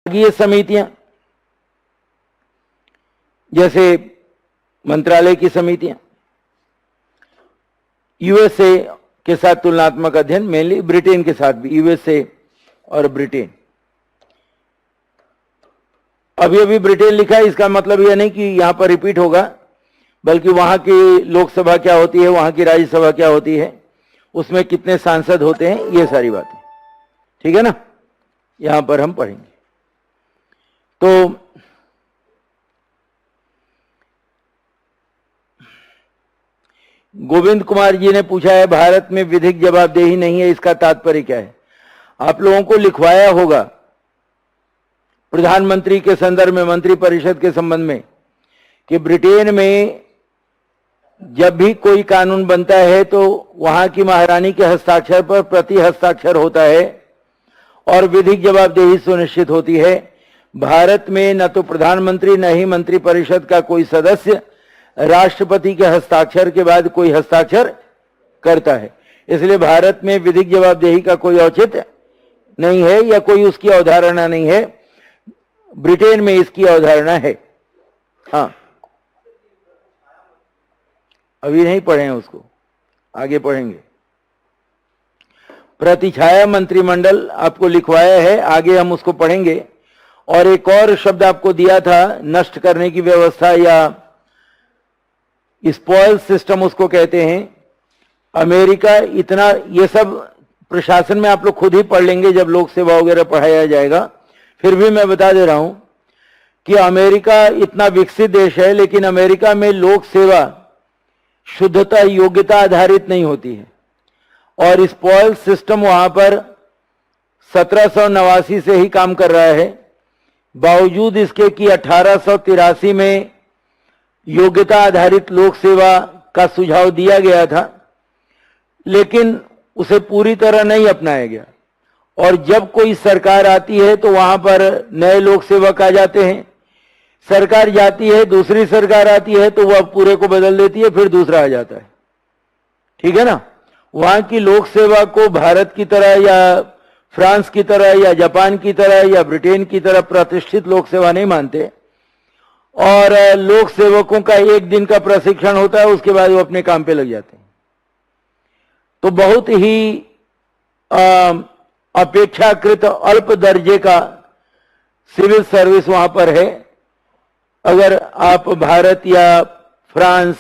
विभागीय समितियां, जैसे मंत्रालय की समितियां, यूएसए के साथ तुलनात्मक अध्ययन, मेनली ब्रिटेन के साथ भी, यूएसए और ब्रिटेन। अभी अभी ब्रिटेन लिखा है, इसका मतलब यह नहीं कि यहां पर रिपीट होगा, बल्कि वहां की लोकसभा क्या होती है, वहां की राज्यसभा क्या होती है, उसमें कितने सांसद होते हैं, ये सारी बातें, ठीक है ना, यहां पर हम पढ़ेंगे। तो गोविंद कुमार जी ने पूछा है, भारत में विधिक जवाबदेही नहीं है, इसका तात्पर्य क्या है? आप लोगों को लिखवाया होगा प्रधानमंत्री के संदर्भ में, मंत्रिपरिषद के संबंध में, कि ब्रिटेन में जब भी कोई कानून बनता है तो वहां की महारानी के हस्ताक्षर पर प्रति हस्ताक्षर होता है और विधिक जवाबदेही सुनिश्चित होती है। भारत में न तो प्रधानमंत्री न ही मंत्रिपरिषद का कोई सदस्य राष्ट्रपति के हस्ताक्षर के बाद कोई हस्ताक्षर करता है, इसलिए भारत में विधिक जवाबदेही का कोई औचित्य नहीं है या कोई उसकी अवधारणा नहीं है। ब्रिटेन में इसकी अवधारणा है। हाँ, अभी नहीं पढ़े हैं उसको, आगे पढ़ेंगे। प्रतिछाया मंत्रिमंडल आपको लिखवाया है, आगे हम उसको पढ़ेंगे। और एक और शब्द आपको दिया था, नष्ट करने की व्यवस्था या स्पॉयल सिस्टम उसको कहते हैं। अमेरिका इतना, ये सब प्रशासन में आप लोग खुद ही पढ़ लेंगे जब लोक सेवा वगैरह पढ़ाया जाएगा, फिर भी मैं बता दे रहा हूं कि अमेरिका इतना विकसित देश है, लेकिन अमेरिका में लोक सेवा शुद्धता योग्यता आधारित नहीं होती है। और स्पॉयल सिस्टम वहां पर 1789 से ही काम कर रहा है, बावजूद इसके कि 1883 में योग्यता आधारित लोक सेवा का सुझाव दिया गया था, लेकिन उसे पूरी तरह नहीं अपनाया गया। और जब कोई सरकार आती है तो वहां पर नए लोक सेवक आ जाते हैं, सरकार जाती है, दूसरी सरकार आती है तो वह पूरे को बदल देती है, फिर दूसरा आ जाता है, ठीक है ना। वहां की लोक सेवा को भारत की तरह या फ्रांस की तरह या जापान की तरह या ब्रिटेन की तरह प्रतिष्ठित लोक सेवा नहीं मानते। और लोक सेवकों का एक दिन का प्रशिक्षण होता है, उसके बाद वो अपने काम पे लग जाते हैं। तो बहुत ही अपेक्षाकृत अल्प दर्जे का सिविल सर्विस वहां पर है, अगर आप भारत या फ्रांस,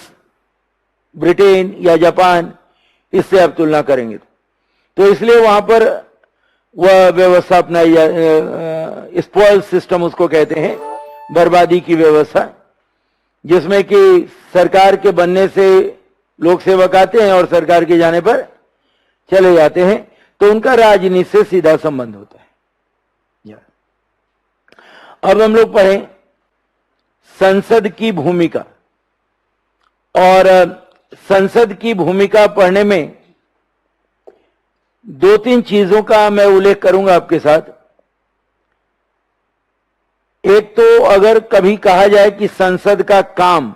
ब्रिटेन या जापान, इससे आप तुलना करेंगे तो इसलिए वहां पर वह व्यवस्था अपनाई, स्पॉयल सिस्टम उसको कहते हैं, बर्बादी की व्यवस्था, जिसमें कि सरकार के बनने से लोक सेवक आते हैं और सरकार के जाने पर चले जाते हैं, तो उनका राजनीति से सीधा संबंध होता है। अब हम लोग पढ़ें संसद की भूमिका। और संसद की भूमिका पढ़ने में दो तीन चीजों का मैं उल्लेख करूंगा आपके साथ। एक तो अगर कभी कहा जाए कि संसद का काम,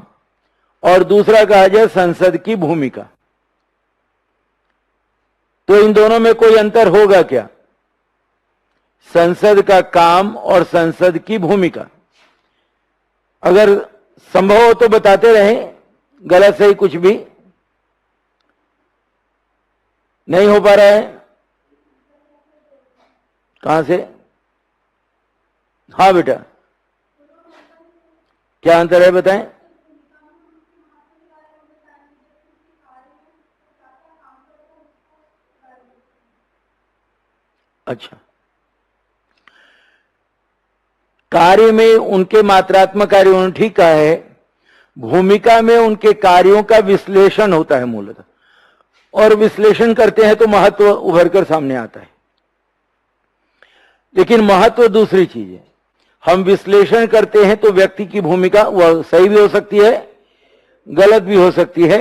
और दूसरा कहा जाए संसद की भूमिका, तो इन दोनों में कोई अंतर होगा क्या? संसद का काम और संसद की भूमिका, अगर संभव हो तो बताते रहें, गलत सही कुछ भी नहीं हो पा रहा है। कहां से? हाँ बेटा, क्या अंतर है बताएं। अच्छा, कार्य में उनके मात्रात्मक कार्य, उन्होंने ठीक कहा है। भूमिका में उनके कार्यों का विश्लेषण होता है मूलतः, और विश्लेषण करते हैं तो महत्व उभर कर सामने आता है। लेकिन महत्व दूसरी चीज है। हम विश्लेषण करते हैं तो व्यक्ति की भूमिका वह सही भी हो सकती है, गलत भी हो सकती है।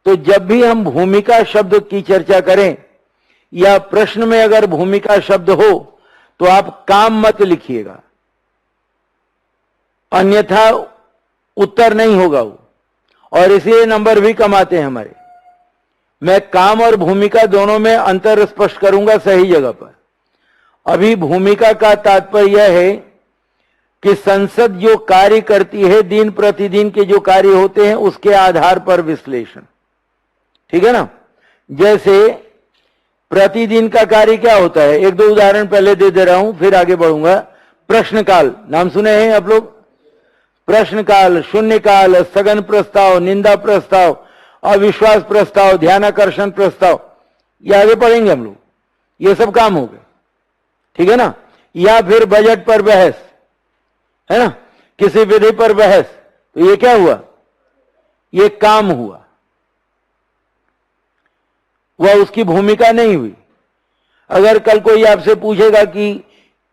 तो जब भी हम भूमिका शब्द की चर्चा करें या प्रश्न में अगर भूमिका शब्द हो तो आप काम मत लिखिएगा, अन्यथा उत्तर नहीं होगा वो, और इसलिए नंबर भी कम आते हैं हमारे। मैं काम और भूमिका दोनों में अंतर स्पष्ट करूंगा सही जगह पर। अभी भूमिका का तात्पर्य यह है कि संसद जो कार्य करती है, दिन प्रतिदिन के जो कार्य होते हैं उसके आधार पर विश्लेषण, ठीक है ना। जैसे प्रतिदिन का कार्य क्या होता है, एक दो उदाहरण पहले दे रहा हूं, फिर आगे बढ़ूंगा। प्रश्नकाल नाम सुने हैं आप लोग? प्रश्नकाल, शून्यकाल, स्थगन प्रस्ताव, निंदा प्रस्ताव, अविश्वास प्रस्ताव, ध्यानाकर्षण प्रस्ताव, ये आगे पढ़ेंगे हम लोग। ये सब काम हो गए, ठीक है ना। या फिर बजट पर बहस, है ना, किसी विधि पर बहस, तो ये क्या हुआ? ये काम हुआ, वह उसकी भूमिका नहीं हुई। अगर कल कोई आपसे पूछेगा कि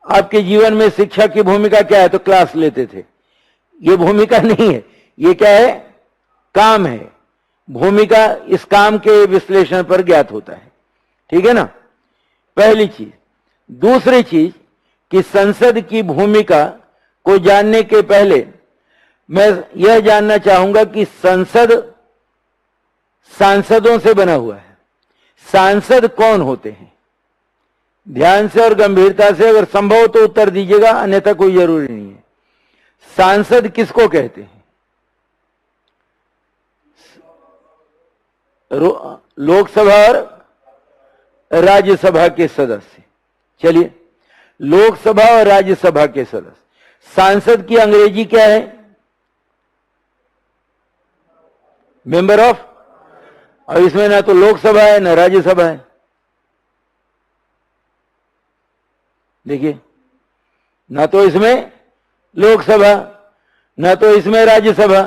आपके जीवन में शिक्षा की भूमिका क्या है, तो क्लास लेते थे। ये भूमिका नहीं है, ये क्या है? काम है। भूमिका इस काम के विश्लेषण पर ज्ञात होता है, ठीक है ना, पहली चीज। दूसरी चीज कि संसद की भूमिका को जानने के पहले मैं यह जानना चाहूंगा कि संसद सांसदों से बना हुआ है। सांसद कौन होते हैं? ध्यान से और गंभीरता से, अगर संभव हो तो उत्तर दीजिएगा, अन्यथा कोई जरूरी नहीं है। सांसद किसको कहते हैं? लोकसभा और राज्यसभा के सदस्य। चलिए, लोकसभा और राज्यसभा के सदस्य। सांसद की अंग्रेजी क्या है? Member of. और इसमें ना तो लोकसभा है ना राज्यसभा है। देखिए, ना तो इसमें लोकसभा, ना तो इसमें राज्यसभा।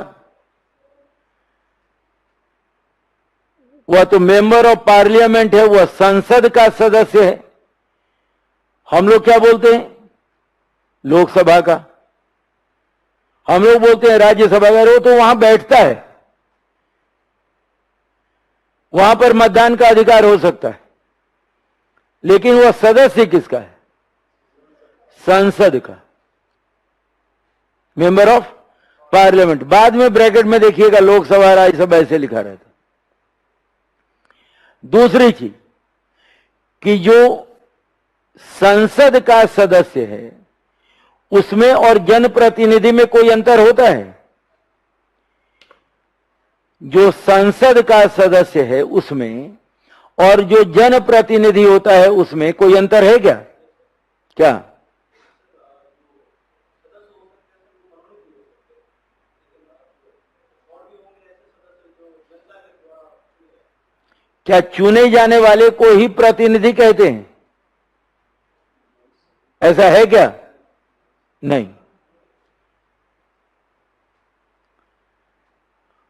वह तो मेंबर ऑफ पार्लियामेंट है, वह संसद का सदस्य है। हम लोग क्या बोलते हैं? लोकसभा का। हम लोग बोलते हैं राज्यसभा का। वो तो वहां बैठता है, वहां पर मतदान का अधिकार हो सकता है, लेकिन वह सदस्य किसका है? संसद का, मेंबर ऑफ पार्लियामेंट। बाद में ब्रैकेट में देखिएगा लोकसभा राज्यसभा ऐसे लिखा रहता। दूसरी चीज कि जो संसद का सदस्य है उसमें और जनप्रतिनिधि में कोई अंतर होता है? जो संसद का सदस्य है उसमें और जो जनप्रतिनिधि होता है उसमें कोई अंतर है क्या? क्या? क्या चुने जाने वाले को ही प्रतिनिधि कहते हैं? ऐसा है क्या? नहीं।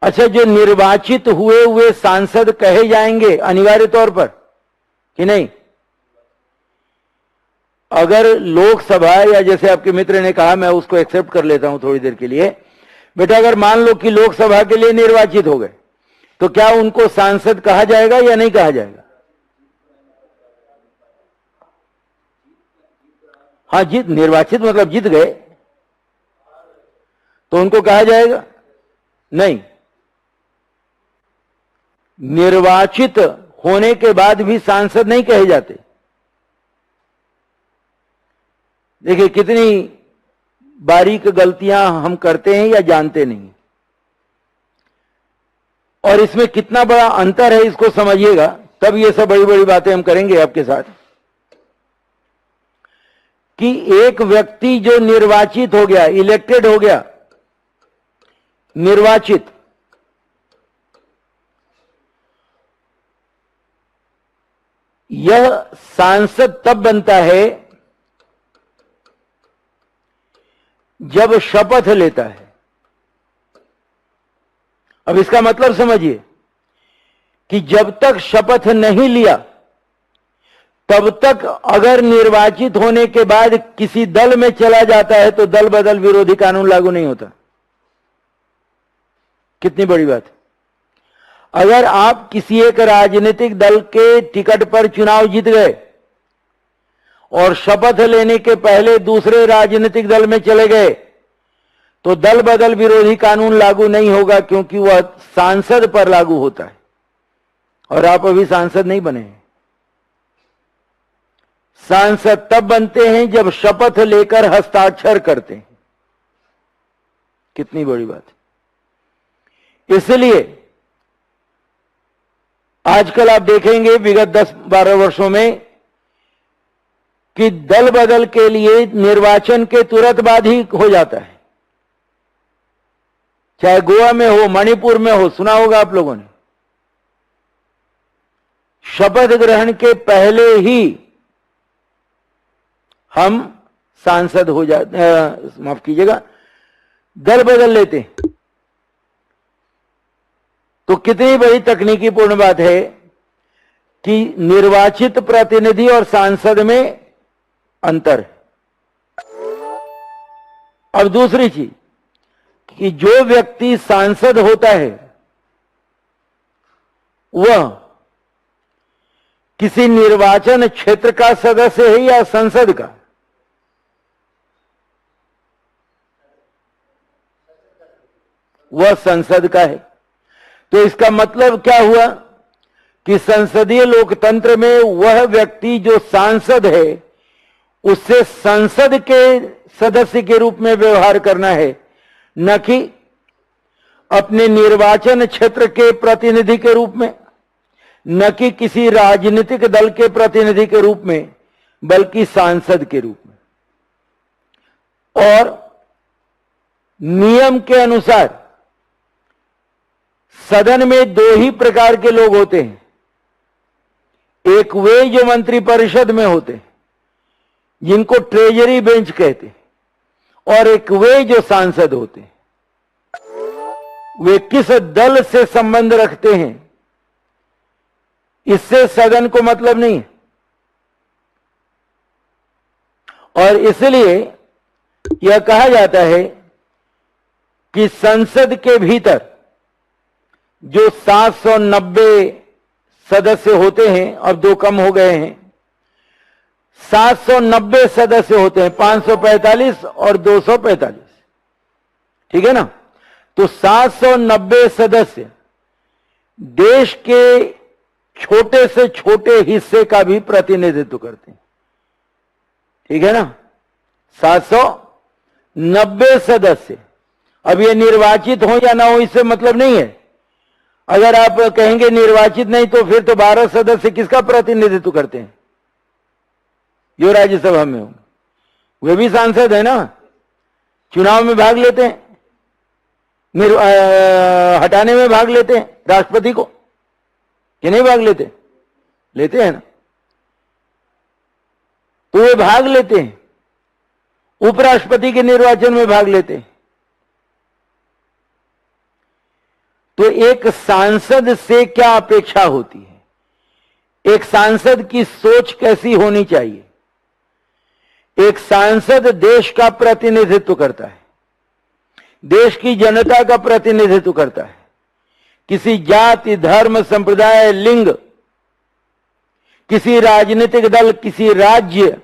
अच्छा, जो निर्वाचित हुए सांसद कहे जाएंगे अनिवार्य तौर पर कि नहीं? अगर लोकसभा, या जैसे आपके मित्र ने कहा, मैं उसको एक्सेप्ट कर लेता हूं थोड़ी देर के लिए, बेटा अगर मान लो कि लोकसभा के लिए निर्वाचित हो गए, तो क्या उनको सांसद कहा जाएगा या नहीं कहा जाएगा? हाँ, जीत, निर्वाचित मतलब जीत गए, तो उनको कहा जाएगा? नहीं। निर्वाचित होने के बाद भी सांसद नहीं कहे जाते। देखिए कितनी बारीक गलतियां हम करते हैं या जानते नहीं, और इसमें कितना बड़ा अंतर है इसको समझिएगा, तब ये सब बड़ी बड़ी बातें हम करेंगे आपके साथ। कि एक व्यक्ति जो निर्वाचित हो गया, इलेक्टेड हो गया, निर्वाचित, यह सांसद तब बनता है जब शपथ लेता है। अब इसका मतलब समझिए कि जब तक शपथ नहीं लिया तब तक अगर निर्वाचित होने के बाद किसी दल में चला जाता है तो दल बदल विरोधी कानून लागू नहीं होता। कितनी बड़ी बात है। अगर आप किसी एक राजनीतिक दल के टिकट पर चुनाव जीत गए और शपथ लेने के पहले दूसरे राजनीतिक दल में चले गए तो दल बदल विरोधी कानून लागू नहीं होगा, क्योंकि वह सांसद पर लागू होता है और आप अभी सांसद नहीं बने हैं। सांसद तब बनते हैं जब शपथ लेकर हस्ताक्षर करते हैं। कितनी बड़ी बात है। इसलिए आजकल आप देखेंगे विगत 10-12 वर्षों में कि दल बदल के लिए निर्वाचन के तुरंत बाद ही हो जाता है। चाहे गोवा में हो, मणिपुर में हो, सुना होगा आप लोगों ने, शपथ ग्रहण के पहले ही हम सांसद हो जाते, माफ कीजिएगा, दल बदल लेते हैं। तो कितनी बड़ी तकनीकी पूर्ण बात है कि निर्वाचित प्रतिनिधि और सांसद में अंतर है। अब दूसरी चीज कि जो व्यक्ति सांसद होता है वह किसी निर्वाचन क्षेत्र का सदस्य है या संसद का? वह संसद का है। तो इसका मतलब क्या हुआ कि संसदीय लोकतंत्र में वह व्यक्ति जो सांसद है उससे संसद के सदस्य के रूप में व्यवहार करना है, न कि अपने निर्वाचन क्षेत्र के प्रतिनिधि के रूप में, न कि किसी राजनीतिक दल के प्रतिनिधि के रूप में, बल्कि सांसद के रूप में। और नियम के अनुसार सदन में दो ही प्रकार के लोग होते हैं। एक वे जो मंत्रिपरिषद में होते हैं जिनको ट्रेजरी बेंच कहते हैं, और एक वे जो सांसद होते हैं। वे किस दल से संबंध रखते हैं इससे सदन को मतलब नहीं है। और इसलिए यह कहा जाता है कि संसद के भीतर जो 790 सदस्य होते हैं, अब 2 कम हो गए हैं, 790 सदस्य होते हैं, 545 और 245, ठीक है ना। तो 790 सदस्य देश के छोटे से छोटे हिस्से का भी प्रतिनिधित्व करते हैं, ठीक है ना। 790 सदस्य। अब ये निर्वाचित हो या ना हो इससे मतलब नहीं है। अगर आप कहेंगे निर्वाचित नहीं तो फिर तो 12 सदस्य किसका प्रतिनिधित्व करते हैं? जो राज्यसभा में होंगे वे भी सांसद है ना, चुनाव में भाग लेते हैं, हटाने में भाग लेते हैं राष्ट्रपति को, कि नहीं भाग लेते? लेते हैं ना। तो वे भाग लेते हैं, उपराष्ट्रपति के निर्वाचन में भाग लेते हैं। तो एक सांसद से क्या अपेक्षा होती है? एक सांसद की सोच कैसी होनी चाहिए? एक सांसद देश का प्रतिनिधित्व करता है, देश की जनता का प्रतिनिधित्व करता है। किसी जाति, धर्म, संप्रदाय, लिंग, किसी राजनीतिक दल, किसी राज्य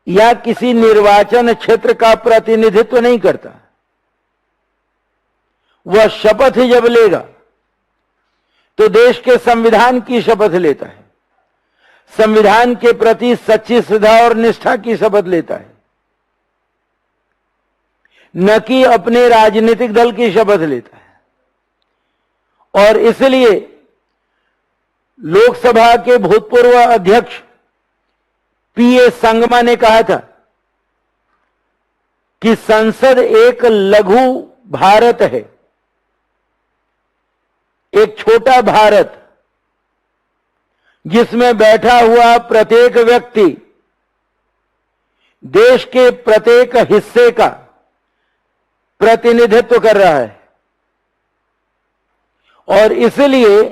या किसी निर्वाचन क्षेत्र का प्रतिनिधित्व नहीं करता। वह शपथ जब लेगा तो देश के संविधान की शपथ लेता है, संविधान के प्रति सच्ची श्रद्धा और निष्ठा की शपथ लेता है, न कि अपने राजनीतिक दल की शपथ लेता है। और इसलिए लोकसभा के भूतपूर्व अध्यक्ष पीए संगमा ने कहा था कि संसद एक लघु भारत है, एक छोटा भारत जिसमें बैठा हुआ प्रत्येक व्यक्ति देश के प्रत्येक हिस्से का प्रतिनिधित्व कर रहा है। और इसलिए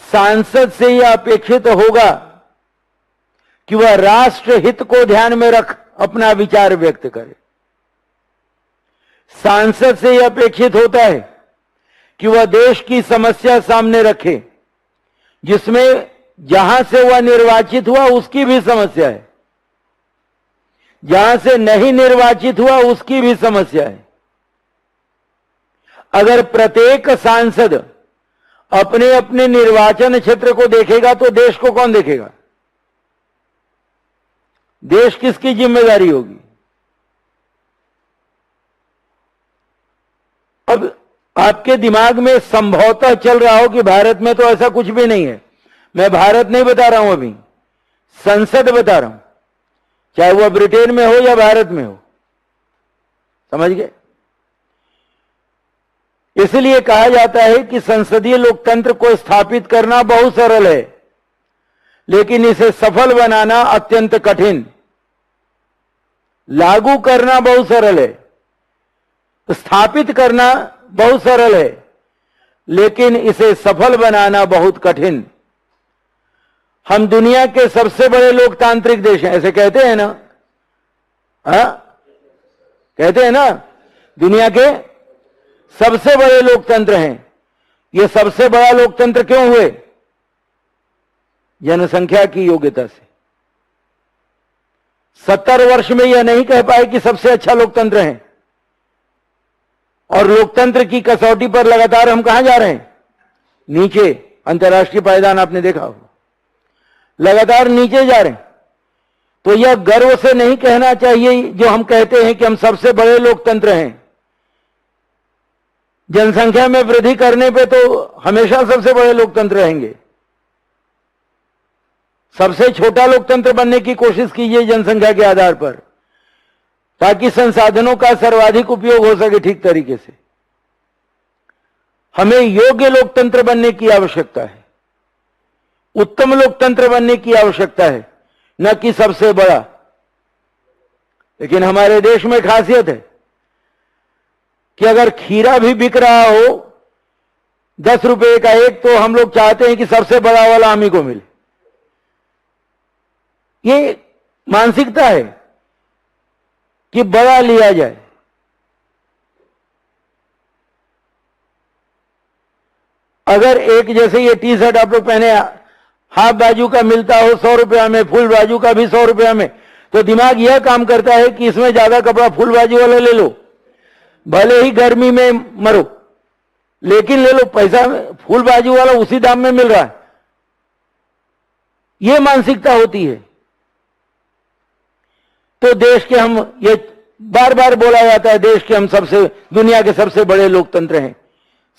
सांसद से यह अपेक्षित होगा कि वह राष्ट्र हित को ध्यान में रख अपना विचार व्यक्त करे। सांसद से यह अपेक्षित होता है कि वह देश की समस्या सामने रखे, जिसमें जहां से वह निर्वाचित हुआ उसकी भी समस्या है, जहां से नहीं निर्वाचित हुआ उसकी भी समस्या है। अगर प्रत्येक सांसद अपने अपने निर्वाचन क्षेत्र को देखेगा तो देश को कौन देखेगा? देश किसकी जिम्मेदारी होगी? अब आपके दिमाग में संभवतः चल रहा हो कि भारत में तो ऐसा कुछ भी नहीं है। मैं भारत नहीं बता रहा हूं, अभी संसद बता रहा हूं, चाहे वह ब्रिटेन में हो या भारत में हो। समझ गए? इसलिए कहा जाता है कि संसदीय लोकतंत्र को स्थापित करना बहुत सरल है, लेकिन इसे सफल बनाना अत्यंत कठिन। लागू करना बहुत सरल है, स्थापित करना बहुत सरल है, लेकिन इसे सफल बनाना बहुत कठिन। हम दुनिया के सबसे बड़े लोकतांत्रिक देश हैं, ऐसे कहते हैं ना? कहते हैं ना, दुनिया के सबसे बड़े लोकतंत्र हैं। ये सबसे बड़ा लोकतंत्र क्यों हुए? जनसंख्या की योग्यता से। 70 वर्ष में यह नहीं कह पाए कि सबसे अच्छा लोकतंत्र है। और लोकतंत्र की कसौटी पर लगातार हम कहां जा रहे हैं? नीचे। अंतर्राष्ट्रीय पायदान आपने देखा होगा, लगातार नीचे जा रहे हैं। तो यह गर्व से नहीं कहना चाहिए जो हम कहते हैं कि हम सबसे बड़े लोकतंत्र हैं। जनसंख्या में वृद्धि करने पे तो हमेशा सबसे बड़े लोकतंत्र रहेंगे। सबसे छोटा लोकतंत्र बनने की कोशिश कीजिए जनसंख्या के आधार पर, ताकि संसाधनों का सर्वाधिक उपयोग हो सके ठीक तरीके से। हमें योग्य लोकतंत्र बनने की आवश्यकता है, उत्तम लोकतंत्र बनने की आवश्यकता है, न कि सबसे बड़ा। लेकिन हमारे देश में खासियत है कि अगर खीरा भी बिक रहा हो 10 रुपए का एक, तो हम लोग चाहते हैं कि सबसे बड़ा वाला हम ही को मिले। ये मानसिकता है कि बड़ा लिया जाए। अगर एक जैसे ये टी शर्ट आप लोग पहने हाफ बाजू का मिलता हो 100 रुपया में, फुल बाजू का भी 100 रुपया में, तो दिमाग यह काम करता है कि इसमें ज्यादा कपड़ा फुल बाजू वाला ले लो, भले ही गर्मी में मरो, लेकिन ले लो, पैसा फुल बाजू वाला उसी दाम में मिल रहा है। यह मानसिकता होती है। तो देश के हम, ये बार बार बोला जाता है, देश के हम दुनिया के सबसे बड़े लोकतंत्र हैं।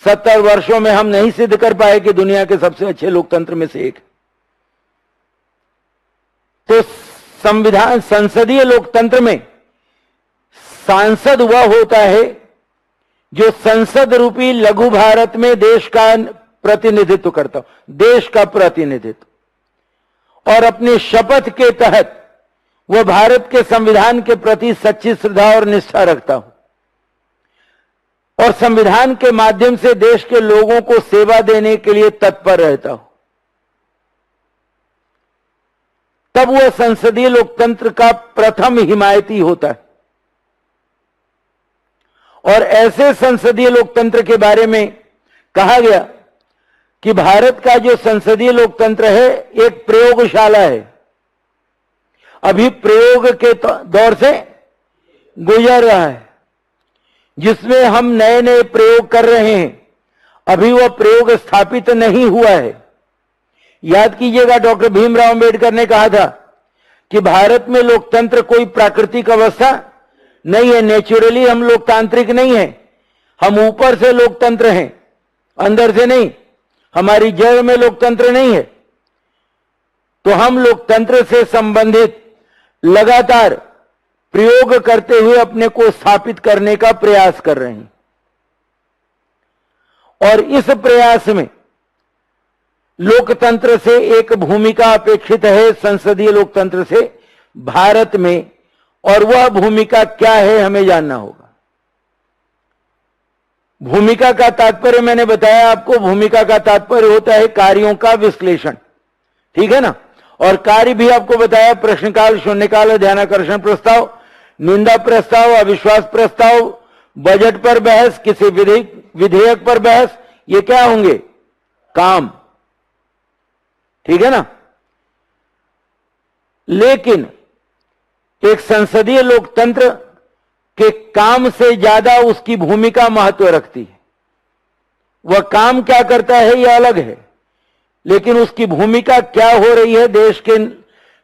70 वर्षों में हम नहीं सिद्ध कर पाए कि दुनिया के सबसे अच्छे लोकतंत्र में से एक। तो संविधान, संसदीय लोकतंत्र में सांसद वह होता है जो संसद रूपी लघु भारत में देश का प्रतिनिधित्व करता हो, देश का प्रतिनिधित्व, और अपनी शपथ के तहत वह भारत के संविधान के प्रति सच्ची श्रद्धा और निष्ठा रखता हो, और संविधान के माध्यम से देश के लोगों को सेवा देने के लिए तत्पर रहता हो। तब वह संसदीय लोकतंत्र का प्रथम हिमायती होता है। और ऐसे संसदीय लोकतंत्र के बारे में कहा गया कि भारत का जो संसदीय लोकतंत्र है एक प्रयोगशाला है, अभी प्रयोग के दौर से गुजर रहा है, जिसमें हम नए नए प्रयोग कर रहे हैं। अभी वह प्रयोग स्थापित नहीं हुआ है। याद कीजिएगा, डॉक्टर भीमराव अंबेडकर ने कहा था कि भारत में लोकतंत्र कोई प्राकृतिक अवस्था नहीं है, नेचुरली हम लोकतांत्रिक नहीं है, हम ऊपर से लोकतंत्र हैं, अंदर से नहीं, हमारी जड़ में लोकतंत्र नहीं है। तो हम लोकतंत्र से संबंधित लगातार प्रयोग करते हुए अपने को स्थापित करने का प्रयास कर रहे हैं। और इस प्रयास में लोकतंत्र से एक भूमिका अपेक्षित है संसदीय लोकतंत्र से भारत में, और वह भूमिका क्या है हमें जानना होगा। भूमिका का तात्पर्य मैंने बताया आपको, भूमिका का तात्पर्य होता है कार्यों का विश्लेषण, ठीक है ना। और कार्य भी आपको बताया, प्रश्नकाल, शून्यकाल, ध्यानाकर्षण प्रस्ताव, निंदा प्रस्ताव, अविश्वास प्रस्ताव, बजट पर बहस, किसी विधेयक पर बहस, ये क्या होंगे? काम, ठीक है ना। लेकिन एक संसदीय लोकतंत्र के काम से ज्यादा उसकी भूमिका महत्व रखती है। वह काम क्या करता है यह अलग है, लेकिन उसकी भूमिका क्या हो रही है देश के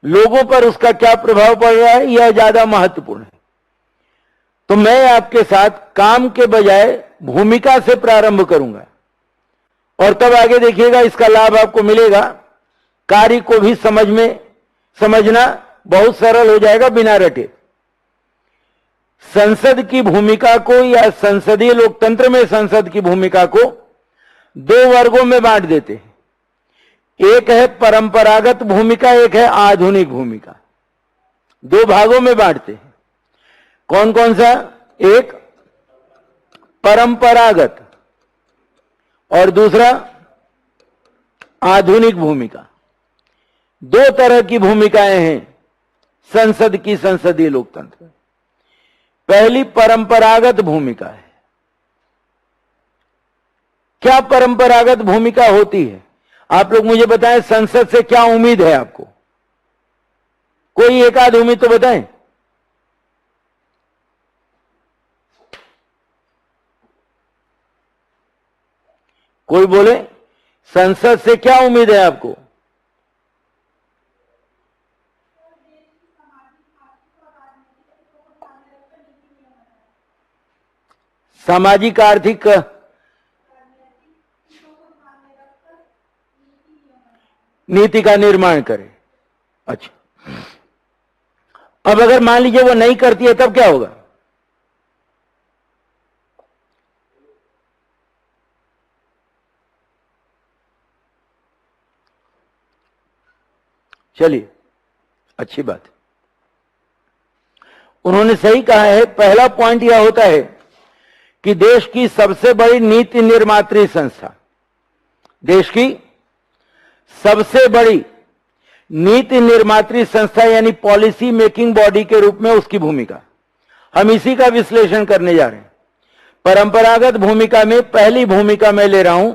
लोगों पर उसका क्या प्रभाव पड़ रहा है, यह ज्यादा महत्वपूर्ण है। तो मैं आपके साथ काम के बजाय भूमिका से प्रारंभ करूंगा और तब आगे देखिएगा इसका लाभ आपको मिलेगा। कार्य को भी समझना बहुत सरल हो जाएगा बिना रटे। संसद की भूमिका को या संसदीय लोकतंत्र में संसद की भूमिका को दो वर्गों में बांट देते हैं। एक है परंपरागत भूमिका, एक है आधुनिक भूमिका। दो भागों में बांटते हैं। कौन कौन सा? एक परंपरागत और दूसरा आधुनिक भूमिका। दो तरह की भूमिकाएं हैं संसद की, संसदीय लोकतंत्र में। पहली परंपरागत भूमिका है। क्या परंपरागत भूमिका होती है? आप लोग मुझे बताएं, संसद से क्या उम्मीद है आपको? कोई एक आध उम्मीद तो बताएं। कोई बोले, संसद से क्या उम्मीद है आपको? सामाजिक आर्थिक नीति का निर्माण करे। अच्छा, अब अगर मान लीजिए वो नहीं करती है तब क्या होगा? चलिए, अच्छी बात है, उन्होंने सही कहा है। पहला पॉइंट यह होता है कि देश की सबसे बड़ी नीति निर्मात्री संस्था, देश की सबसे बड़ी नीति निर्मात्री संस्था यानी पॉलिसी मेकिंग बॉडी के रूप में उसकी भूमिका, हम इसी का विश्लेषण करने जा रहे हैं। परंपरागत भूमिका में पहली भूमिका मैं ले रहा हूं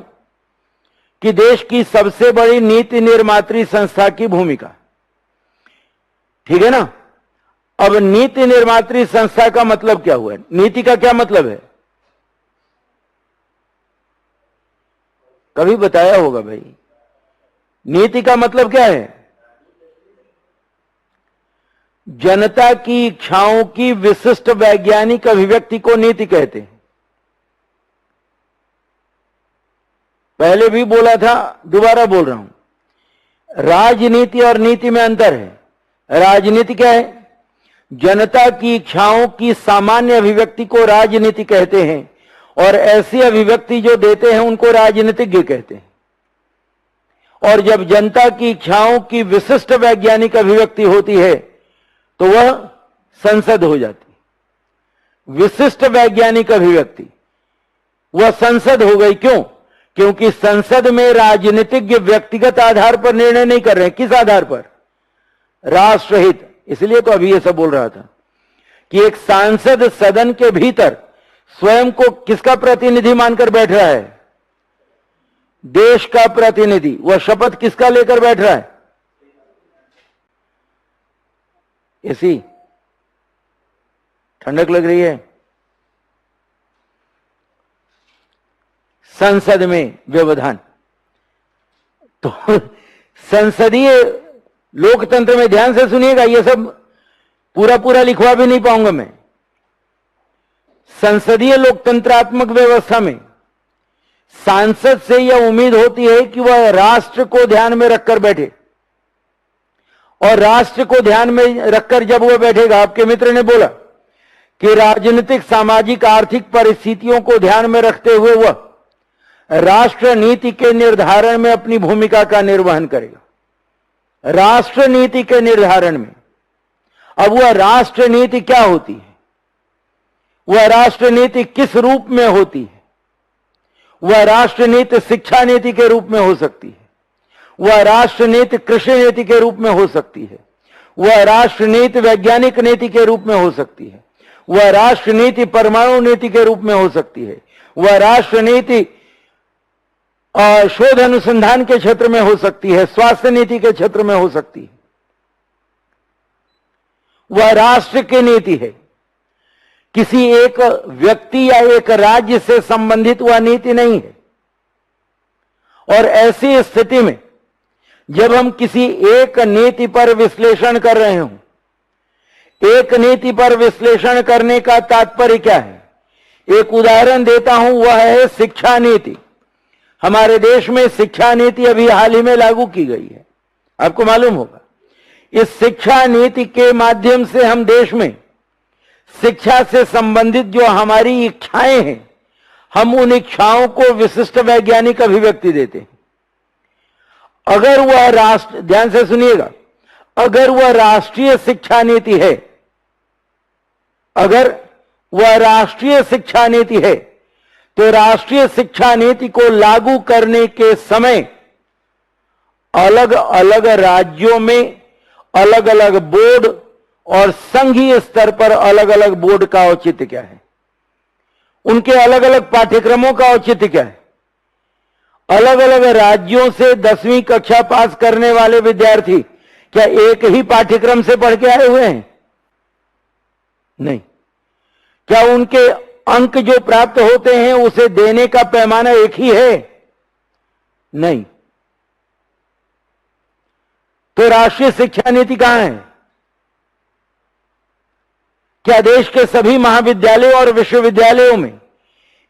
कि देश की सबसे बड़ी नीति निर्मात्री संस्था की भूमिका। ठीक है ना? अब नीति निर्मात्री संस्था का मतलब क्या हुआ? नीति का क्या मतलब है? कभी बताया होगा भाई, नीति का मतलब क्या है? जनता की इच्छाओं की विशिष्ट वैज्ञानिक अभिव्यक्ति को नीति कहते हैं। पहले भी बोला था, दोबारा बोल रहा हूं, राजनीति और नीति में अंतर है। राजनीति क्या है? जनता की इच्छाओं की सामान्य अभिव्यक्ति को राजनीति कहते हैं और ऐसी अभिव्यक्ति जो देते हैं उनको राजनीतिज्ञ कहते हैं। और जब जनता की इच्छाओं की विशिष्ट वैज्ञानिक अभिव्यक्ति होती है तो वह संसद हो जाती। विशिष्ट वैज्ञानिक अभिव्यक्ति वह संसद हो गई। क्यों? क्योंकि संसद में राजनीतिज्ञ व्यक्तिगत आधार पर निर्णय नहीं कर रहे हैं। किस आधार पर? राष्ट्रहित। इसलिए तो अभी ये सब बोल रहा था कि एक सांसद सदन के भीतर स्वयं को किसका प्रतिनिधि मानकर बैठ रहा है? देश का प्रतिनिधि। वह शपथ किसका लेकर बैठ रहा है? ऐसी ठंडक लग रही है। संसद में व्यवधान तो संसदीय लोकतंत्र में, ध्यान से सुनिएगा, यह सब पूरा पूरा लिखवा भी नहीं पाऊंगा मैं। संसदीय लोकतंत्रात्मक व्यवस्था में सांसद से यह उम्मीद होती है कि वह राष्ट्र को ध्यान में रखकर बैठे, और राष्ट्र को ध्यान में रखकर जब वह बैठेगा, आपके मित्र ने बोला कि राजनीतिक, सामाजिक, आर्थिक परिस्थितियों को ध्यान में रखते हुए वह राष्ट्र नीति के निर्धारण में अपनी भूमिका का निर्वहन करेगा। राष्ट्र नीति के निर्धारण में। अब वह राष्ट्र नीति क्या होती है? वह राष्ट्र नीति किस रूप में होती है? वह राष्ट्र नीति शिक्षा नीति के रूप में हो सकती है, वह राष्ट्र नीति कृषि नीति के रूप में हो सकती है, वह राष्ट्र नीति वैज्ञानिक नीति के रूप में हो सकती है, वह राष्ट्र नीति परमाणु नीति के रूप में हो सकती है, वह राष्ट्र नीति शोध अनुसंधान के क्षेत्र में हो सकती है, स्वास्थ्य नीति के क्षेत्र में हो सकती है। वह राष्ट्र की नीति है, किसी एक व्यक्ति या एक राज्य से संबंधित वह नीति नहीं है। और ऐसी स्थिति में जब हम किसी एक नीति पर विश्लेषण कर रहे हों, एक नीति पर विश्लेषण करने का तात्पर्य क्या है? एक उदाहरण देता हूं, वह है शिक्षा नीति। हमारे देश में शिक्षा नीति अभी हाल ही में लागू की गई है, आपको मालूम होगा। इस शिक्षा नीति के माध्यम से हम देश में शिक्षा से संबंधित जो हमारी इच्छाएं हैं, हम उन इच्छाओं को विशिष्ट वैज्ञानिक अभिव्यक्ति देते हैं। अगर वह राष्ट्र, ध्यान से सुनिएगा, अगर वह राष्ट्रीय शिक्षा नीति है, अगर वह राष्ट्रीय शिक्षा नीति है, तो राष्ट्रीय शिक्षा नीति को लागू करने के समय अलग अलग राज्यों में अलग अलग बोर्ड और संघीय स्तर पर अलग अलग बोर्ड का औचित्य क्या है, उनके अलग अलग पाठ्यक्रमों का औचित्य क्या है। अलग अलग राज्यों से 10वीं कक्षा पास करने वाले विद्यार्थी क्या एक ही पाठ्यक्रम से पढ़ के आए हुए हैं? नहीं। क्या उनके अंक जो प्राप्त होते हैं उसे देने का पैमाना एक ही है? नहीं। तो राष्ट्रीय शिक्षा नीति कहां है? क्या देश के सभी महाविद्यालयों और विश्वविद्यालयों में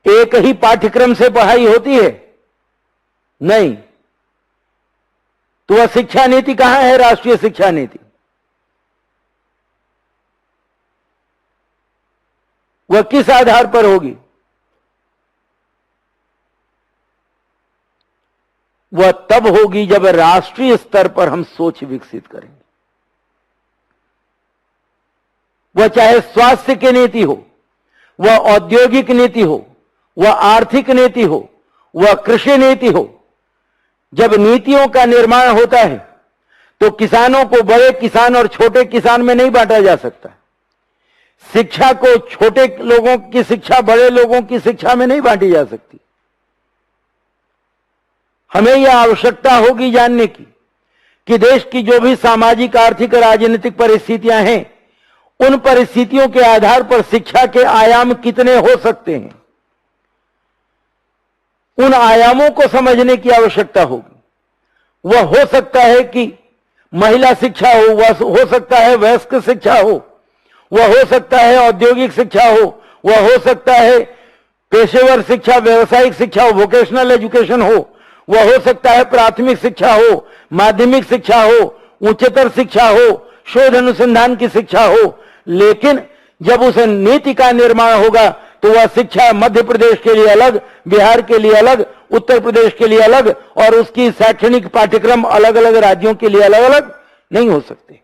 एक ही पाठ्यक्रम से पढ़ाई होती है? नहीं। तो वह शिक्षा नीति कहां है? राष्ट्रीय शिक्षा नीति। वह किस आधार पर होगी? वह तब होगी जब राष्ट्रीय स्तर पर हम सोच विकसित करेंगे। वह चाहे स्वास्थ्य की नीति हो, वह औद्योगिक नीति हो, वह आर्थिक नीति हो, वह कृषि नीति हो। जब नीतियों का निर्माण होता है तो किसानों को बड़े किसान और छोटे किसान में नहीं बांटा जा सकता। शिक्षा को छोटे लोगों की शिक्षा बड़े लोगों की शिक्षा में नहीं बांटी जा सकती। हमें यह आवश्यकता होगी जानने की कि देश की जो भी सामाजिक, आर्थिक, राजनीतिक परिस्थितियां हैं, उन परिस्थितियों के आधार पर शिक्षा के आयाम कितने हो सकते हैं, उन आयामों को समझने की आवश्यकता होगी। वह हो सकता है कि महिला शिक्षा हो, वह हो सकता है वयस्क शिक्षा हो, वह हो सकता है औद्योगिक शिक्षा हो, वह हो सकता है पेशेवर शिक्षा, व्यावसायिक शिक्षा हो, वोकेशनल एजुकेशन हो, वह हो सकता है प्राथमिक शिक्षा हो, माध्यमिक शिक्षा हो, उच्चतर शिक्षा हो, शोध अनुसंधान की शिक्षा हो। लेकिन जब उस नीति का निर्माण होगा तो वह शिक्षा मध्य प्रदेश के लिए अलग, बिहार के लिए अलग, उत्तर प्रदेश के लिए अलग, और उसकी शैक्षणिक पाठ्यक्रम अलग अलग राज्यों के लिए अलग अलग नहीं हो सकते।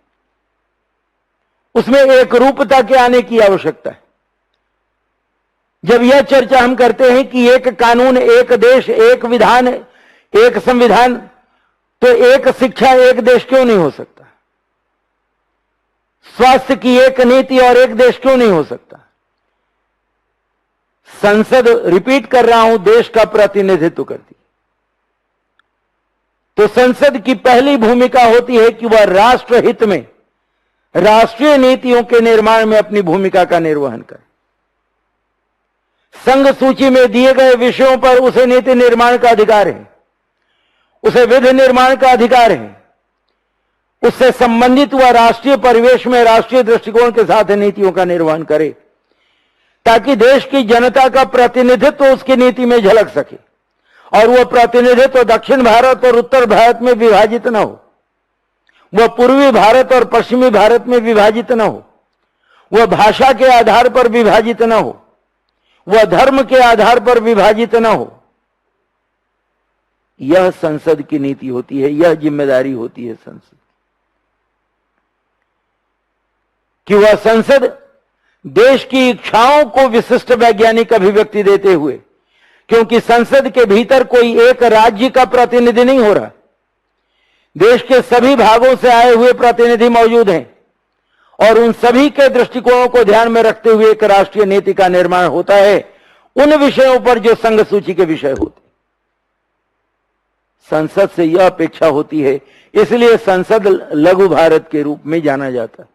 उसमें एक रूपता के आने की आवश्यकता है। जब यह चर्चा हम करते हैं कि एक कानून, एक देश, एक विधान, एक संविधान, तो एक शिक्षा एक देश क्यों नहीं हो सकता? स्वास्थ्य की एक नीति और एक देश क्यों नहीं हो सकता? संसद, रिपीट कर रहा हूं, देश का प्रतिनिधित्व करती। तो संसद की पहली भूमिका होती है कि वह राष्ट्र हित में राष्ट्रीय नीतियों के निर्माण में अपनी भूमिका का निर्वहन करे। संघ सूची में दिए गए विषयों पर उसे नीति निर्माण का अधिकार है, उसे विधि निर्माण का अधिकार है। उससे संबंधित वह राष्ट्रीय परिवेश में राष्ट्रीय दृष्टिकोण के साथ नीतियों का निर्वहन करे, ताकि देश की जनता का प्रतिनिधित्व उसकी नीति में झलक सके, और वह प्रतिनिधित्व दक्षिण भारत और उत्तर भारत में विभाजित न हो, वह पूर्वी भारत और पश्चिमी भारत में विभाजित न हो, वह भाषा के आधार पर विभाजित न हो, वह धर्म के आधार पर विभाजित न हो। यह संसद की नीति होती है, यह जिम्मेदारी होती है संसद कि वह संसद देश की इच्छाओं को विशिष्ट वैज्ञानिक अभिव्यक्ति देते हुए, क्योंकि संसद के भीतर कोई एक राज्य का प्रतिनिधि नहीं हो रहा, देश के सभी भागों से आए हुए प्रतिनिधि मौजूद हैं, और उन सभी के दृष्टिकोणों को ध्यान में रखते हुए एक राष्ट्रीय नीति का निर्माण होता है उन विषयों पर जो संघ सूची के विषय होते। संसद से यह अपेक्षा होती है, इसलिए संसद लघु भारत के रूप में जाना जाता है।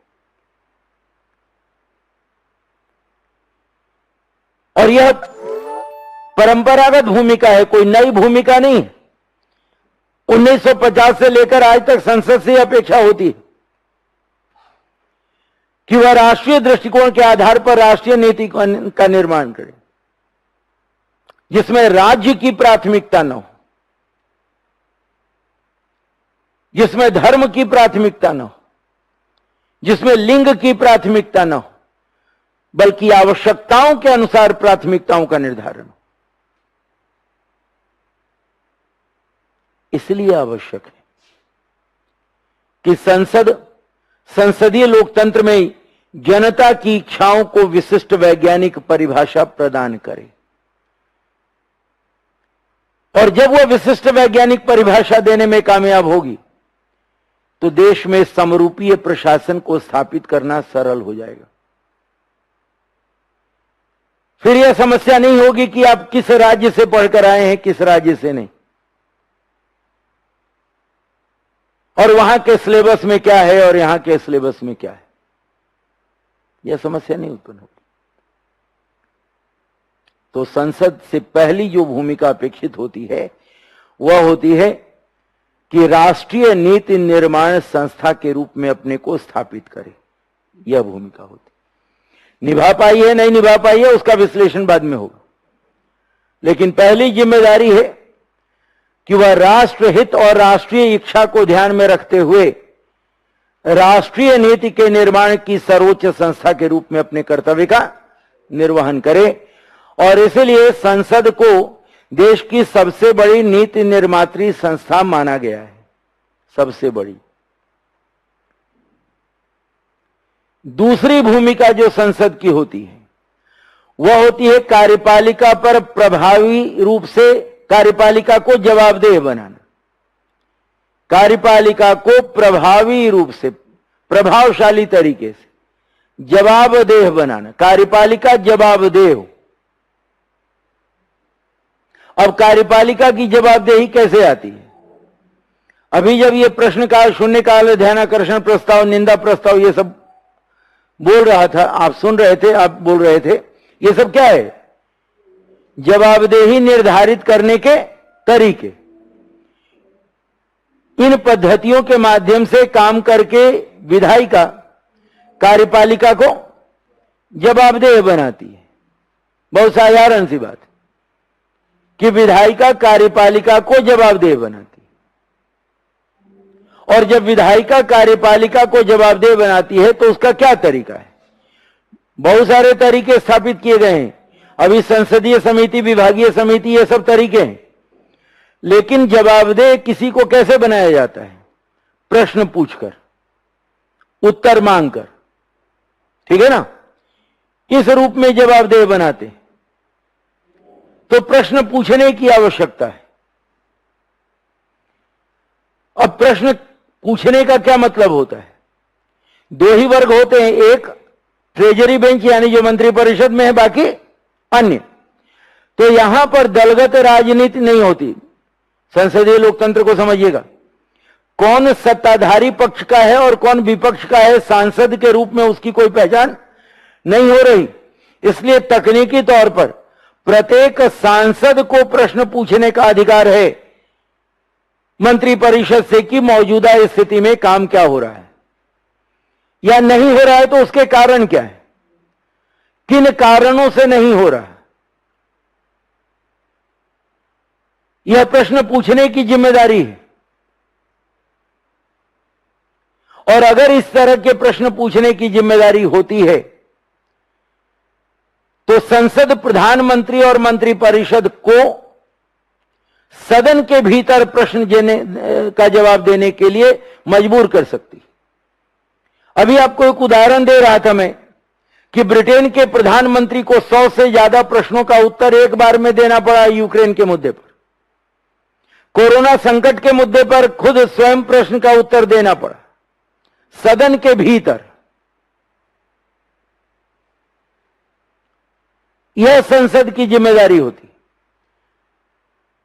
और यह परंपरागत भूमिका है, कोई नई भूमिका नहीं है। 1950 से लेकर आज तक संसद से अपेक्षा होती है कि वह राष्ट्रीय दृष्टिकोण के आधार पर राष्ट्रीय नीति का निर्माण करे, जिसमें राज्य की प्राथमिकता न हो, जिसमें धर्म की प्राथमिकता न हो, जिसमें लिंग की प्राथमिकता न हो, बल्कि आवश्यकताओं के अनुसार प्राथमिकताओं का निर्धारण हो। इसलिए आवश्यक है कि संसदीय लोकतंत्र में जनता की इच्छाओं को विशिष्ट वैज्ञानिक परिभाषा प्रदान करे, और जब वह विशिष्ट वैज्ञानिक परिभाषा देने में कामयाब होगी तो देश में समरूपीय प्रशासन को स्थापित करना सरल हो जाएगा। फिर यह समस्या नहीं होगी कि आप किस राज्य से पढ़कर आए हैं, किस राज्य से नहीं, और वहां के सिलेबस में क्या है और यहां के सिलेबस में क्या है, यह समस्या नहीं उत्पन्न होगी। तो संसद से पहली जो भूमिका अपेक्षित होती है वह होती है कि राष्ट्रीय नीति निर्माण संस्था के रूप में अपने को स्थापित करे। यह भूमिका होती, निभा पाई है नहीं निभा पाई है उसका विश्लेषण बाद में होगा, लेकिन पहली जिम्मेदारी है कि वह राष्ट्रहित और राष्ट्रीय इच्छा को ध्यान में रखते हुए राष्ट्रीय नीति के निर्माण की सर्वोच्च संस्था के रूप में अपने कर्तव्य का निर्वहन करे। और इसलिए संसद को देश की सबसे बड़ी नीति निर्मात्री संस्था माना गया है, सबसे बड़ी। दूसरी भूमिका जो संसद की होती है वह होती है कार्यपालिका पर प्रभावी रूप से कार्यपालिका को जवाबदेह बनाना, कार्यपालिका को प्रभावी रूप से प्रभावशाली तरीके से जवाबदेह बनाना, कार्यपालिका जवाबदेह हो। अब कार्यपालिका की जवाबदेही कैसे आती है? अभी जब ये प्रश्नकाल, शून्यकाल, ध्यानाकर्षण प्रस्ताव, निंदा प्रस्ताव, ये सब बोल रहा था, आप सुन रहे थे, आप बोल रहे थे, ये सब क्या है? जवाबदेही निर्धारित करने के तरीके। इन पद्धतियों के माध्यम से काम करके विधायिका कार्यपालिका को जवाबदेह बनाती है। बहुत साधारण सी बात कि विधायिका कार्यपालिका को जवाबदेह बनाती है। और जब विधायिका कार्यपालिका को जवाबदेह बनाती है तो उसका क्या तरीका है? बहुत सारे तरीके स्थापित किए गए हैं। अभी संसदीय समिति, विभागीय समिति, ये सब तरीके हैं। लेकिन जवाबदेह किसी को कैसे बनाया जाता है? प्रश्न पूछकर, उत्तर मांगकर, ठीक है ना? इस रूप में जवाबदेह बनाते। तो प्रश्न पूछने की आवश्यकता है। अब प्रश्न पूछने का क्या मतलब होता है? दो ही वर्ग होते हैं, एक ट्रेजरी बेंच यानी जो मंत्रिपरिषद में है, बाकी अन्य। तो यहां पर दलगत राजनीति नहीं होती। संसदीय लोकतंत्र को समझिएगा, कौन सत्ताधारी पक्ष का है और कौन विपक्ष का है, सांसद के रूप में उसकी कोई पहचान नहीं हो रही। इसलिए तकनीकी तौर पर प्रत्येक सांसद को प्रश्न पूछने का अधिकार है मंत्रिपरिषद से कि मौजूदा स्थिति में काम क्या हो रहा है या नहीं हो रहा है, तो उसके कारण क्या है, किन कारणों से नहीं हो रहा है। यह प्रश्न पूछने की जिम्मेदारी है। और अगर इस तरह के प्रश्न पूछने की जिम्मेदारी होती है तो संसद प्रधानमंत्री और मंत्रिपरिषद को सदन के भीतर प्रश्न का जवाब देने के लिए मजबूर कर सकती। अभी आपको एक उदाहरण दे रहा था मैं कि ब्रिटेन के प्रधानमंत्री को 100 से ज्यादा प्रश्नों का उत्तर एक बार में देना पड़ा यूक्रेन के मुद्दे पर। कोरोना संकट के मुद्दे पर खुद स्वयं प्रश्न का उत्तर देना पड़ा सदन के भीतर। यह संसद की जिम्मेदारी होती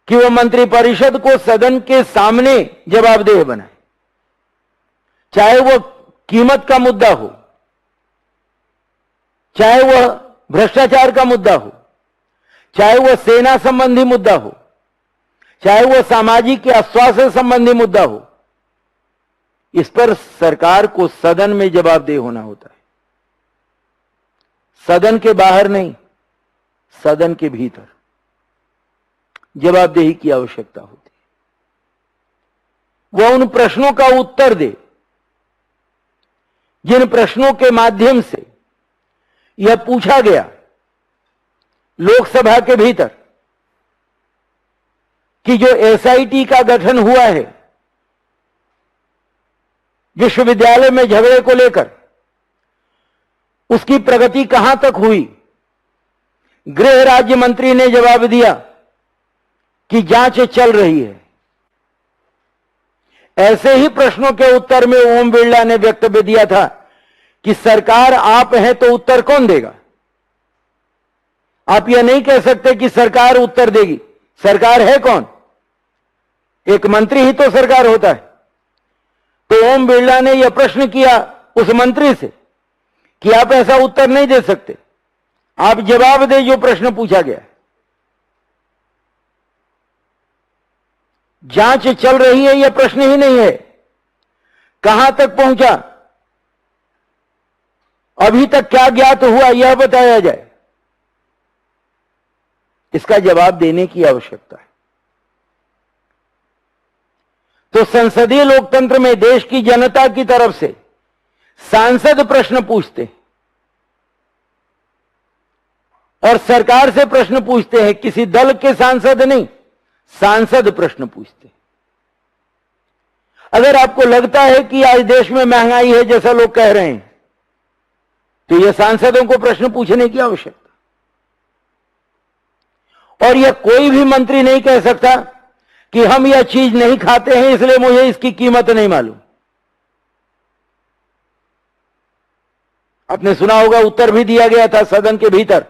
कि वह मंत्रिपरिषद को सदन के सामने जवाबदेह बनाए, चाहे वह कीमत का मुद्दा हो, चाहे वह भ्रष्टाचार का मुद्दा हो, चाहे वह सेना संबंधी मुद्दा हो, चाहे वो सामाजिक या स्वास्थ्य संबंधी मुद्दा हो, इस पर सरकार को सदन में जवाबदेह होना होता है। सदन के बाहर नहीं, सदन के भीतर जवाबदेही की आवश्यकता होती है। वह उन प्रश्नों का उत्तर दे जिन प्रश्नों के माध्यम से यह पूछा गया लोकसभा के भीतर कि जो एसआईटी का गठन हुआ है विश्वविद्यालय में झगड़े को लेकर, उसकी प्रगति कहां तक हुई। गृह राज्य मंत्री ने जवाब दिया कि जांच चल रही है। ऐसे ही प्रश्नों के उत्तर में ओम बिरला ने वक्तव्य दिया था कि सरकार आप हैं तो उत्तर कौन देगा। आप यह नहीं कह सकते कि सरकार उत्तर देगी। सरकार है कौन? एक मंत्री ही तो सरकार होता है। तो ओम बिरला ने यह प्रश्न किया उस मंत्री से कि आप ऐसा उत्तर नहीं दे सकते, आप जवाब दें जो प्रश्न पूछा गया है। जांच चल रही है यह प्रश्न ही नहीं है, कहां तक पहुंचा, अभी तक क्या ज्ञात हुआ यह बताया जाए, इसका जवाब देने की आवश्यकता है। तो संसदीय लोकतंत्र में देश की जनता की तरफ से सांसद प्रश्न पूछते हैं और सरकार से प्रश्न पूछते हैं। किसी दल के सांसद नहीं, सांसद प्रश्न पूछते हैं। अगर आपको लगता है कि आज देश में महंगाई है जैसा लोग कह रहे हैं, तो यह सांसदों को प्रश्न पूछने की आवश्यकता। और यह कोई भी मंत्री नहीं कह सकता कि हम यह चीज नहीं खाते हैं इसलिए मुझे इसकी कीमत नहीं मालूम। आपने सुना होगा, उत्तर भी दिया गया था सदन के भीतर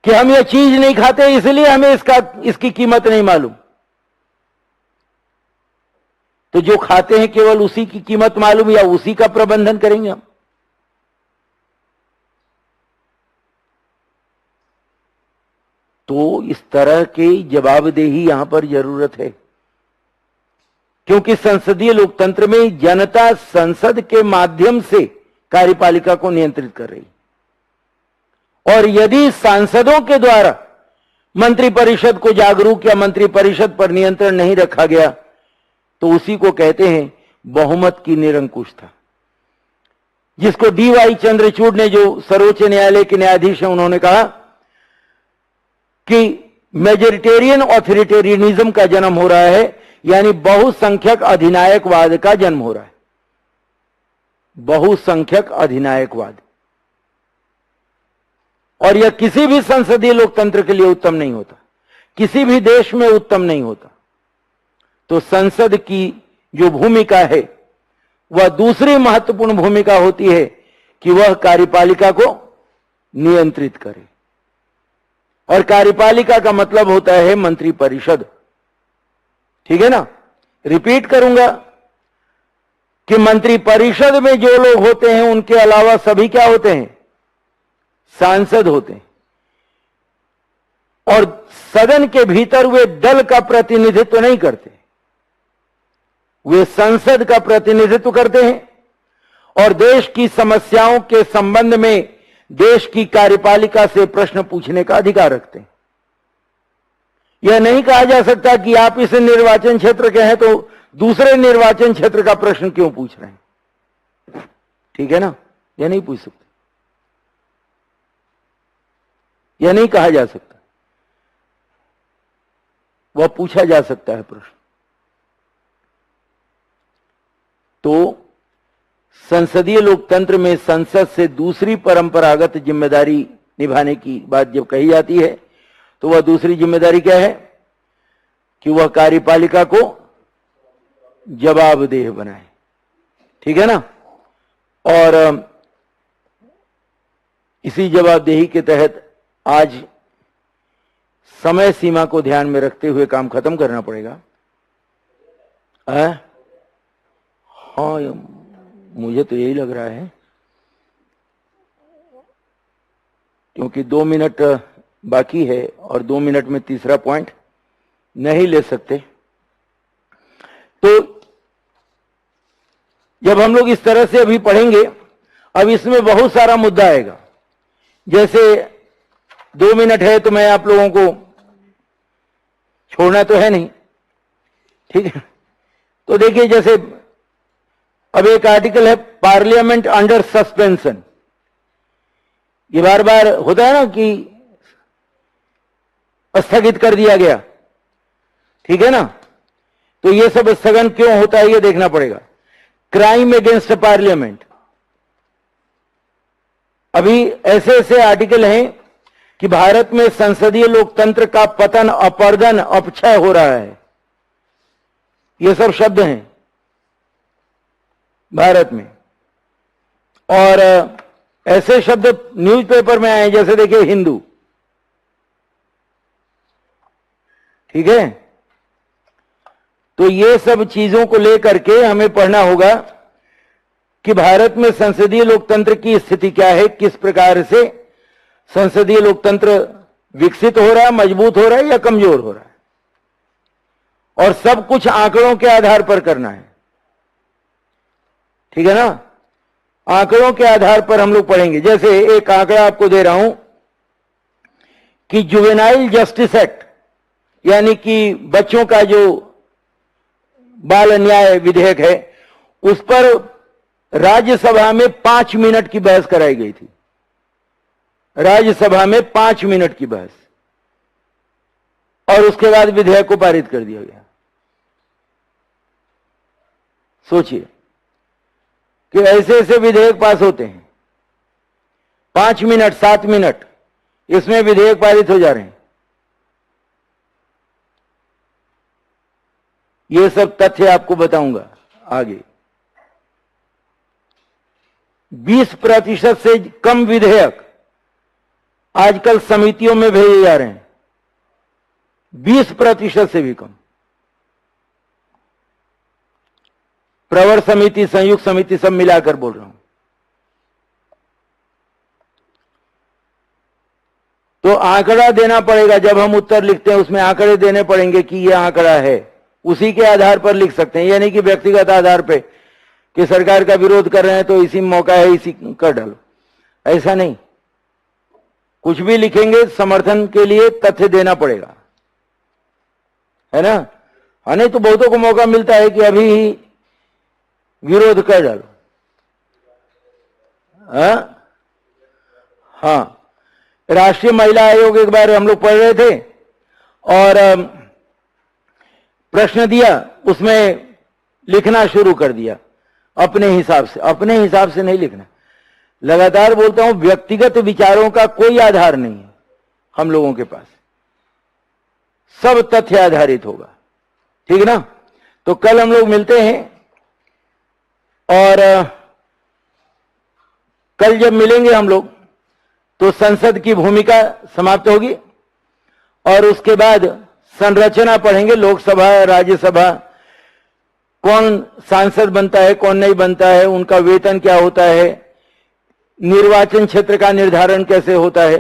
कि हम यह चीज नहीं खाते इसलिए हमें इसकी कीमत नहीं मालूम। तो जो खाते हैं केवल उसी की कीमत मालूम या उसी का प्रबंधन करेंगे हम। तो इस तरह की जवाबदेही यहां पर जरूरत है, क्योंकि संसदीय लोकतंत्र में जनता संसद के माध्यम से कार्यपालिका को नियंत्रित कर रही। और यदि सांसदों के द्वारा मंत्रिपरिषद को जागरूक या मंत्रिपरिषद पर नियंत्रण नहीं रखा गया तो उसी को कहते हैं बहुमत की निरंकुशता, जिसको डीवाई चंद्रचूड़ ने, जो सर्वोच्च न्यायालय के न्यायाधीश हैं, उन्होंने कहा कि मेजोरिटेरियन ऑथोरिटेरियनिज्म का जन्म हो रहा है, यानी बहुसंख्यक अधिनायकवाद का जन्म हो रहा है। बहुसंख्यक अधिनायकवाद, और यह किसी भी संसदीय लोकतंत्र के लिए उत्तम नहीं होता, किसी भी देश में उत्तम नहीं होता। तो संसद की जो भूमिका है वह दूसरी महत्वपूर्ण भूमिका होती है कि वह कार्यपालिका को नियंत्रित करे। और कार्यपालिका का मतलब होता है मंत्रिपरिषद, ठीक है ना। रिपीट करूंगा कि मंत्रिपरिषद में जो लोग होते हैं उनके अलावा सभी क्या होते हैं? सांसद होते हैं। और सदन के भीतर वे दल का प्रतिनिधित्व नहीं करते, वे संसद का प्रतिनिधित्व करते हैं और देश की समस्याओं के संबंध में देश की कार्यपालिका से प्रश्न पूछने का अधिकार रखते हैं। यह नहीं कहा जा सकता कि आप इस निर्वाचन क्षेत्र के हैं तो दूसरे निर्वाचन क्षेत्र का प्रश्न क्यों पूछ रहे हैं, ठीक है ना। यह नहीं पूछ सकते, यह नहीं कहा जा सकता। वह पूछा जा सकता है प्रश्न। तो संसदीय लोकतंत्र में संसद से दूसरी परंपरागत जिम्मेदारी निभाने की बात जब कही जाती है तो वह दूसरी जिम्मेदारी क्या है कि वह कार्यपालिका को जवाबदेह बनाए, ठीक है ना। और इसी जवाबदेही के तहत आज समय सीमा को ध्यान में रखते हुए काम खत्म करना पड़ेगा। हाँ, मुझे तो यही लग रहा है, क्योंकि 2 मिनट बाकी है और 2 मिनट में तीसरा पॉइंट नहीं ले सकते। तो जब हम लोग इस तरह से अभी पढ़ेंगे, अब इसमें बहुत सारा मुद्दा आएगा। जैसे 2 मिनट है तो मैं आप लोगों को छोड़ना तो है नहीं, ठीक है। तो देखिए, जैसे अब एक आर्टिकल है, पार्लियामेंट अंडर सस्पेंशन। ये बार बार होता है ना कि स्थगित कर दिया गया, ठीक है ना। तो ये सब स्थगन क्यों होता है ये देखना पड़ेगा। क्राइम अगेंस्ट पार्लियामेंट, अभी ऐसे ऐसे आर्टिकल हैं कि भारत में संसदीय लोकतंत्र का पतन, अपर्दन, अपक्षय हो रहा है। ये सब शब्द हैं भारत में। और ऐसे शब्द न्यूज़पेपर में आए, जैसे देखिए हिंदू, ठीक है। तो ये सब चीजों को लेकर के हमें पढ़ना होगा कि भारत में संसदीय लोकतंत्र की स्थिति क्या है, किस प्रकार से संसदीय लोकतंत्र विकसित हो रहा है, मजबूत हो रहा है या कमजोर हो रहा है। और सब कुछ आंकड़ों के आधार पर करना है, ठीक है ना। आंकड़ों के आधार पर हम लोग पढ़ेंगे। जैसे एक आंकड़ा आपको दे रहा हूं कि जुवेनाइल जस्टिस एक्ट, यानी कि बच्चों का जो बाल अन्याय विधेयक है, उस पर राज्यसभा में 5 मिनट की बहस कराई गई थी। राज्यसभा में 5 मिनट की बहस, और उसके बाद विधेयक को पारित कर दिया गया। सोचिए कि ऐसे ऐसे विधेयक पास होते हैं, 5 मिनट 7 मिनट इसमें विधेयक पारित हो जा रहे हैं। ये सब तथ्य आपको बताऊंगा आगे। 20% से कम विधेयक आजकल समितियों में भेजे जा रहे हैं, 20% से भी कम। प्रवर समिति, संयुक्त समिति, सब मिलाकर बोल रहा हूं। तो आंकड़ा देना पड़ेगा। जब हम उत्तर लिखते हैं उसमें आंकड़े देने पड़ेंगे कि यह आंकड़ा है, उसी के आधार पर लिख सकते हैं। यानी कि व्यक्तिगत आधार पे कि सरकार का विरोध कर रहे हैं तो इसी मौका है, इसी कर डालो, ऐसा नहीं। कुछ भी लिखेंगे समर्थन के लिए तथ्य देना पड़ेगा, है ना। हाँ, नहीं तो बहुतों को मौका मिलता है कि अभी ही विरोध कर डालो। हाँ, राष्ट्रीय महिला आयोग एक बार हम लोग पढ़ रहे थे और प्रश्न दिया, उसमें लिखना शुरू कर दिया अपने हिसाब से। अपने हिसाब से नहीं लिखना, लगातार बोलता हूं, व्यक्तिगत विचारों का कोई आधार नहीं है हम लोगों के पास, सब तथ्य आधारित होगा, ठीक है ना। तो कल हम लोग मिलते हैं, और कल जब मिलेंगे हम लोग तो संसद की भूमिका समाप्त होगी, और उसके बाद संरचना पढ़ेंगे, लोकसभा, राज्यसभा, कौन सांसद बनता है, कौन नहीं बनता है, उनका वेतन क्या होता है, निर्वाचन क्षेत्र का निर्धारण कैसे होता है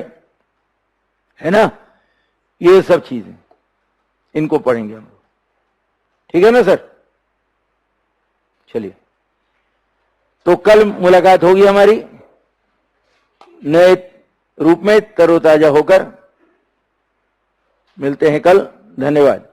ना। ये सब चीजें इनको पढ़ेंगे हम लोग, ठीक है ना सर। चलिए, तो कल मुलाकात होगी हमारी नए रूप में, तरोताजा होकर। मिलते हैं कल, धन्यवाद।